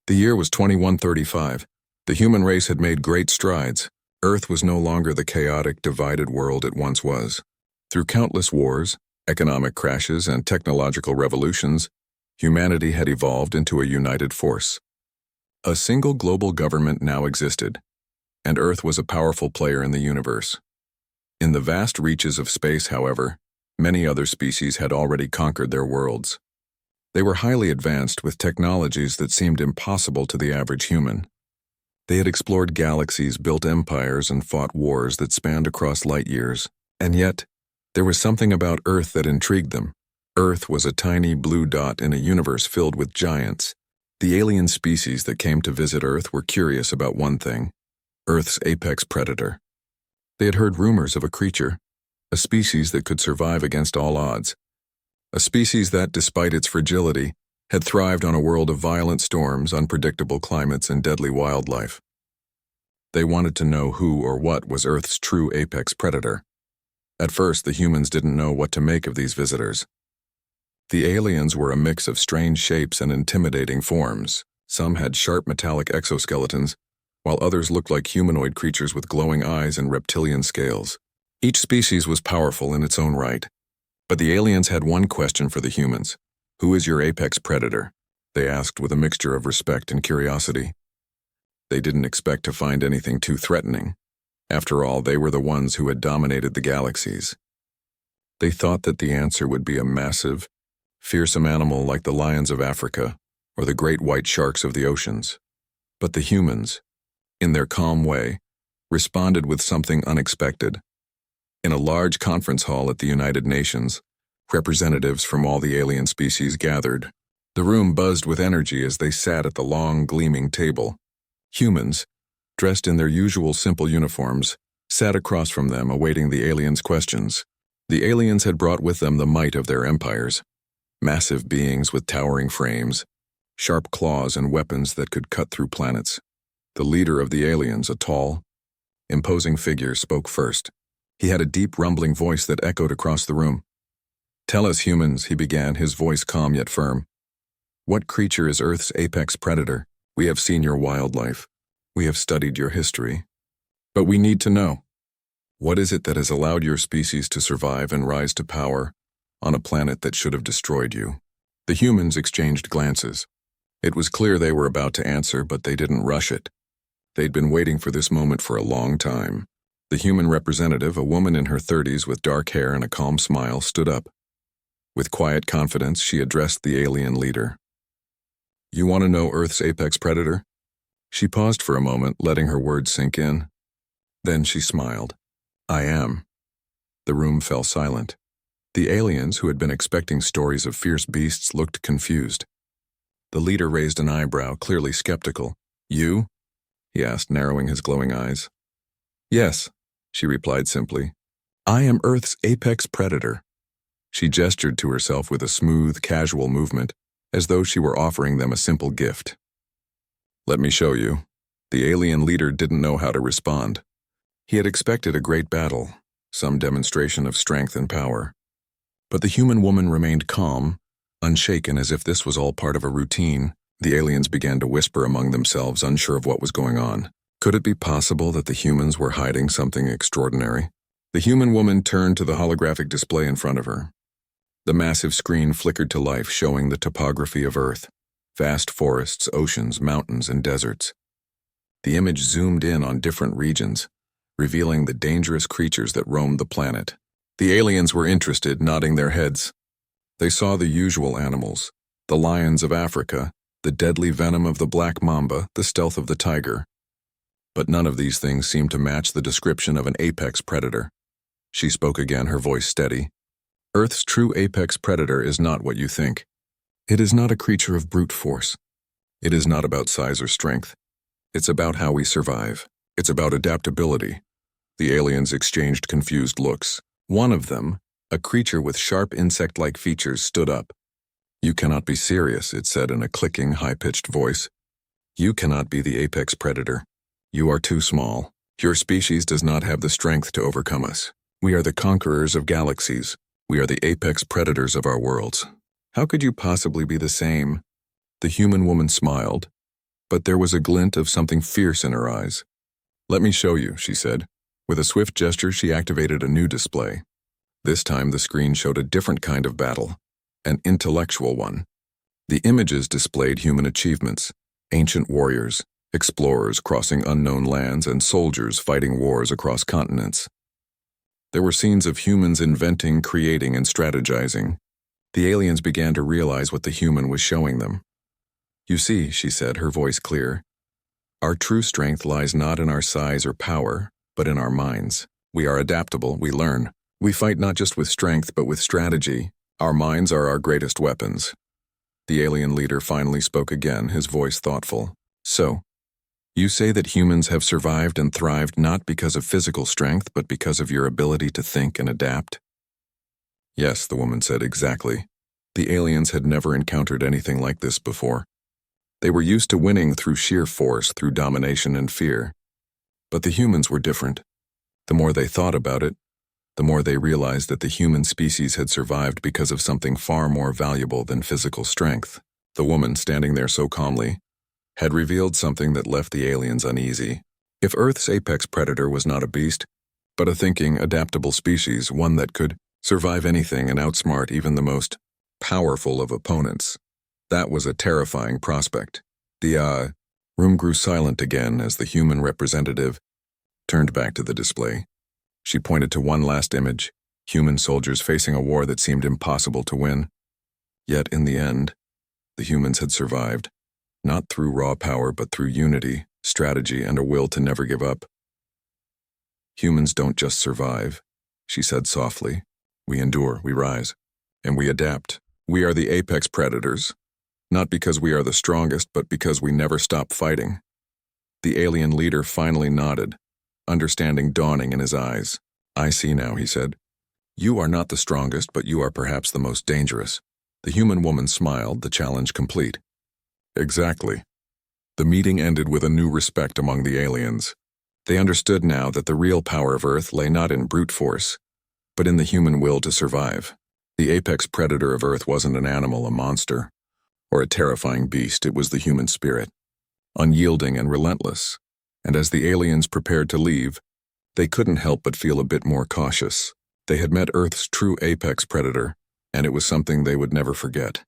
The year was 2135. The human race had made great strides. Earth was no longer the chaotic, divided world it once was. Through countless wars, economic crashes, and technological revolutions, humanity had evolved into a united force. A single global government now existed, and Earth was a powerful player in the universe. In the vast reaches of space, however, many other species had already conquered their worlds. They were highly advanced with technologies that seemed impossible to the average human. They had explored galaxies, built empires, and fought wars that spanned across light years. And yet, there was something about Earth that intrigued them. Earth was a tiny blue dot in a universe filled with giants. The alien species that came to visit Earth were curious about one thing: Earth's apex predator. They had heard rumors of a creature, a species that could survive against all odds. A species that, despite its fragility, had thrived on a world of violent storms, unpredictable climates, and deadly wildlife. They wanted to know who or what was Earth's true apex predator. At first, the humans didn't know what to make of these visitors. The aliens were a mix of strange shapes and intimidating forms. Some had sharp metallic exoskeletons, while others looked like humanoid creatures with glowing eyes and reptilian scales. Each species was powerful in its own right. But the aliens had one question for the humans. "Who is your apex predator?" they asked with a mixture of respect and curiosity. They didn't expect to find anything too threatening. After all, they were the ones who had dominated the galaxies. They thought that the answer would be a massive, fearsome animal like the lions of Africa or the great white sharks of the oceans. But the humans, in their calm way, responded with something unexpected. In a large conference hall at the United Nations, representatives from all the alien species gathered. The room buzzed with energy as they sat at the long, gleaming table. Humans, dressed in their usual simple uniforms, sat across from them awaiting the aliens' questions. The aliens had brought with them the might of their empires. Massive beings with towering frames, sharp claws and weapons that could cut through planets. The leader of the aliens, a tall, imposing figure, spoke first. He had a deep, rumbling voice that echoed across the room. "Tell us, humans," he began, his voice calm yet firm. "What creature is Earth's apex predator? We have seen your wildlife. We have studied your history. But we need to know. What is it that has allowed your species to survive and rise to power on a planet that should have destroyed you?" The humans exchanged glances. It was clear they were about to answer, but they didn't rush it. They'd been waiting for this moment for a long time. The human representative, a woman in her 30s with dark hair and a calm smile, stood up. With quiet confidence, she addressed the alien leader. "You want to know Earth's apex predator?" She paused for a moment, letting her words sink in. Then she smiled. "I am." The room fell silent. The aliens, who had been expecting stories of fierce beasts, looked confused. The leader raised an eyebrow, clearly skeptical. "You?" he asked, narrowing his glowing eyes. "Yes," she replied simply. "I am Earth's apex predator." She gestured to herself with a smooth, casual movement, as though she were offering them a simple gift. "Let me show you." The alien leader didn't know how to respond. He had expected a great battle, some demonstration of strength and power. But the human woman remained calm, unshaken, as if this was all part of a routine. The aliens began to whisper among themselves, unsure of what was going on. Could it be possible that the humans were hiding something extraordinary? The human woman turned to the holographic display in front of her. The massive screen flickered to life, showing the topography of Earth. Vast forests, oceans, mountains, and deserts. The image zoomed in on different regions, revealing the dangerous creatures that roamed the planet. The aliens were interested, nodding their heads. They saw the usual animals: the lions of Africa, the deadly venom of the black mamba, the stealth of the tiger. But none of these things seemed to match the description of an apex predator. She spoke again, her voice steady. "Earth's true apex predator is not what you think. It is not a creature of brute force. It is not about size or strength. It's about how we survive. It's about adaptability." The aliens exchanged confused looks. One of them, a creature with sharp insect-like features, stood up. "You cannot be serious," it said in a clicking, high-pitched voice. "You cannot be the apex predator. You are too small. Your species does not have the strength to overcome us. We are the conquerors of galaxies. We are the apex predators of our worlds. How could you possibly be the same?" The human woman smiled, but there was a glint of something fierce in her eyes. "Let me show you," she said. With a swift gesture, she activated a new display. This time the screen showed a different kind of battle, an intellectual one. The images displayed human achievements, ancient warriors, explorers crossing unknown lands, and soldiers fighting wars across continents. There were scenes of humans inventing, creating, and strategizing. The aliens began to realize what the human was showing them. "You see," she said, her voice clear, "our true strength lies not in our size or power, but in our minds. We are adaptable, we learn. We fight not just with strength, but with strategy. Our minds are our greatest weapons." The alien leader finally spoke again, his voice thoughtful. "So, you say that humans have survived and thrived not because of physical strength, but because of your ability to think and adapt?" "Yes," the woman said, "exactly." The aliens had never encountered anything like this before. They were used to winning through sheer force, through domination and fear. But the humans were different. The more they thought about it, the more they realized that the human species had survived because of something far more valuable than physical strength. The woman, standing there so calmly, had revealed something that left the aliens uneasy. If Earth's apex predator was not a beast, but a thinking, adaptable species, one that could survive anything and outsmart even the most powerful of opponents, that was a terrifying prospect. The room grew silent again as the human representative turned back to the display. She pointed to one last image, human soldiers facing a war that seemed impossible to win. Yet in the end, the humans had survived, not through raw power but through unity, strategy, and a will to never give up. "Humans don't just survive," she said softly. "We endure, we rise, and we adapt. We are the apex predators, not because we are the strongest, but because we never stop fighting." The alien leader finally nodded, understanding dawning in his eyes. "I see now," he said. "You are not the strongest, but you are perhaps the most dangerous." The human woman smiled, the challenge complete. "Exactly." The meeting ended with a new respect among the aliens. They understood now that the real power of Earth lay not in brute force, but in the human will to survive. The apex predator of Earth wasn't an animal, a monster, or a terrifying beast. It was the human spirit, unyielding and relentless. And as the aliens prepared to leave, they couldn't help but feel a bit more cautious. They had met Earth's true apex predator, and it was something they would never forget.